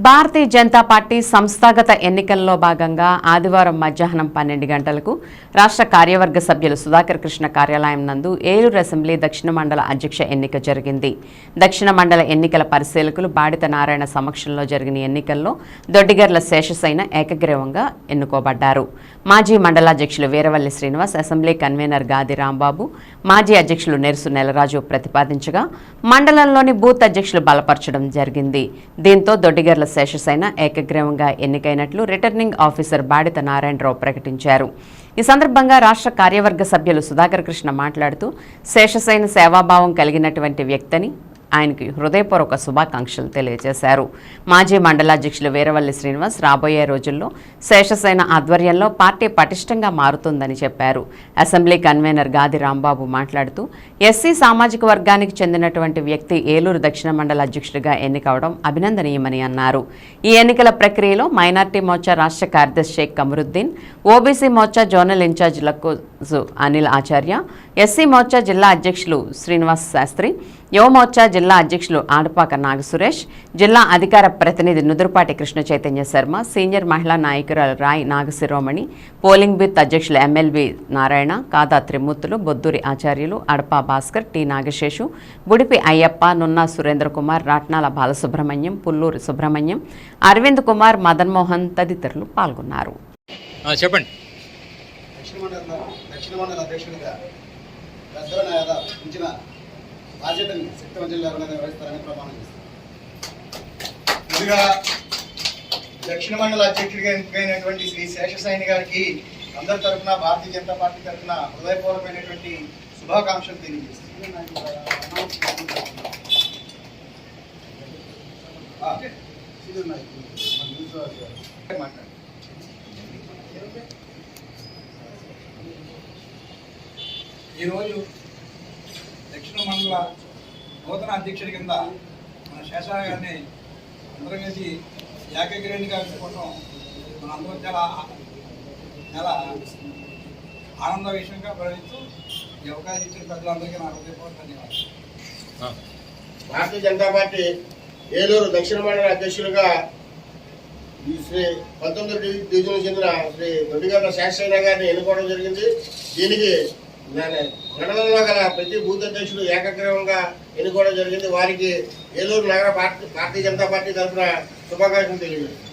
Bharatiya Janata party సంస్థాగత ఎన్నికల్లో భాగంగా ఆదివారం మధ్యాహ్నం 12 గంటలకు రాష్ట్ర కార్యవర్గ సభ్యులు సుధాకర్ కృష్ణ కార్యాలయం నందు ఏలూరు అసెంబ్లీ దక్షిణ మండల అధ్యక్ష ఎన్నిక జరిగింది. దక్షిణ మండల ఎన్నికల పరిశీలకులు బాడిత నారాయణ సమక్షంలో జరిగిన ఎన్నికల్లో దొడ్డిగర్ల శేషసైన ఏకగ్రీవంగా ఎన్నుకోబడ్డారు. మాజీ మండలాధ్యక్షులు వీరవల్లి శ్రీనివాస్, అసెంబ్లీ కన్వీనర్ గాది రాంబాబు, మాజీ అధ్యక్షులు నెరుసు నెలరాజు ప్రతిపాదించగా మండలంలోని బూత్ అధ్యక్షులు బలపరచడం జరిగింది. దీంతో దొడ్డిగర్ల శేషసైన ఏకగ్రీవంగా ఎన్నికైనట్లు రిటర్నింగ్ ఆఫీసర్ బాడిత నారాయణరావు ప్రకటించారు. ఈ సందర్భంగా రాష్ట్ర కార్యవర్గ సభ్యులు సుధాకర్ కృష్ణ మాట్లాడుతూ శేషసైన సేవాభావం కలిగినటువంటి వ్యక్తిని ఆయనకి హృదయపూర్వక శుభాకాంక్షలు తెలియజేశారు. మాజీ మండలాధ్యక్షులు వీరవల్లి శ్రీనివాస్ రాబోయే రోజుల్లో శేషసైన ఆధ్వర్యంలో పార్టీ పటిష్టంగా మారుతుందని చెప్పారు. అసెంబ్లీ కన్వీనర్ గాది రాంబాబు మాట్లాడుతూ ఎస్సీ సామాజిక వర్గానికి చెందినటువంటి వ్యక్తి ఏలూరు దక్షిణ మండల అధ్యక్షుడిగా ఎన్నికవడం అభినందనీయమని అన్నారు. ఈ ఎన్నికల ప్రక్రియలో మైనార్టీ మోర్చా రాష్ట్ర కార్యదర్శి Sheikh Kamaruddin, OBC Morcha zonal incharge Lakkoju Anil Acharya, SC Morcha జిల్లా అధ్యక్షులు శ్రీనివాస్ శాస్త్రి, యువ మోర్చా జిల్లా అధ్యక్షులు ఆడపాక నాగసురేష్, జిల్లా అధికార ప్రతినిధి నుదురుపాటి కృష్ణ చైతన్య శర్మ, సీనియర్ మహిళా నాయకురాలు రాయ్ నాగశిరోమణి, పోలింగ్ బూత్ అధ్యక్షులు ఎమ్మెల్వి నారాయణ, కాదా త్రిమూర్తులు, బొద్దూరి ఆచార్యులు, అడపా భాస్కర్, టి నాగశేషు, బుడిపి అయ్యప్ప, నున్నా సురేంద్ర కుమార్, రాట్నాల బాలసుబ్రహ్మణ్యం, పుల్లూరి సుబ్రహ్మణ్యం, అరవింద్ కుమార్, మదన్ మోహన్ తదితరులు పాల్గొన్నారు. చెప్పండి. బాధ్యతని శక్తివంతంగా నిర్వహిస్తారని ప్రమాణం చేస్తారు. ముందుగా దక్షిణ మండల అధ్యక్షుడిగా ఎన్నికైనటువంటి శ్రీ శేషసైని గారికి అందరి తరఫున భారతీయ జనతా పార్టీ తరఫున హృదయపూర్వకమైనటువంటి శుభాకాంక్షలు తెలియజేస్తాను. ఈరోజు దక్షిణ మండల నూతన అధ్యక్షుడి కింద మన శేషారావు గారిని అందరం కలిసి ఏకగ్రీవంగా ఎన్నుకోవడం మన అందరం చాలా ఆనంద విషయంగా భావిస్తూ ఈ అవకాశం ఇచ్చిన ప్రజలందరికీ నా హృదయపూర్వక ధన్యవాదాలు. భారతీయ జనతా పార్టీ ఏలూరు దక్షిణ మండల అధ్యక్షులుగా శ్రీ 19 డివిజన్ చెందిన శ్రీ దొడ్డిగర్ల శేషసైన గారిని ఎన్నుకోవడం జరిగింది. దీనికి మండలంలో గల ప్రతి బూత్ అధ్యక్షులు ఏకగ్రీవంగా ఎన్నుకోవడం జరిగింది. వారికి ఏలూరు నగర భారతీయ జనతా పార్టీ తరఫున శుభాకాంక్షలు తెలియజేస్తారు.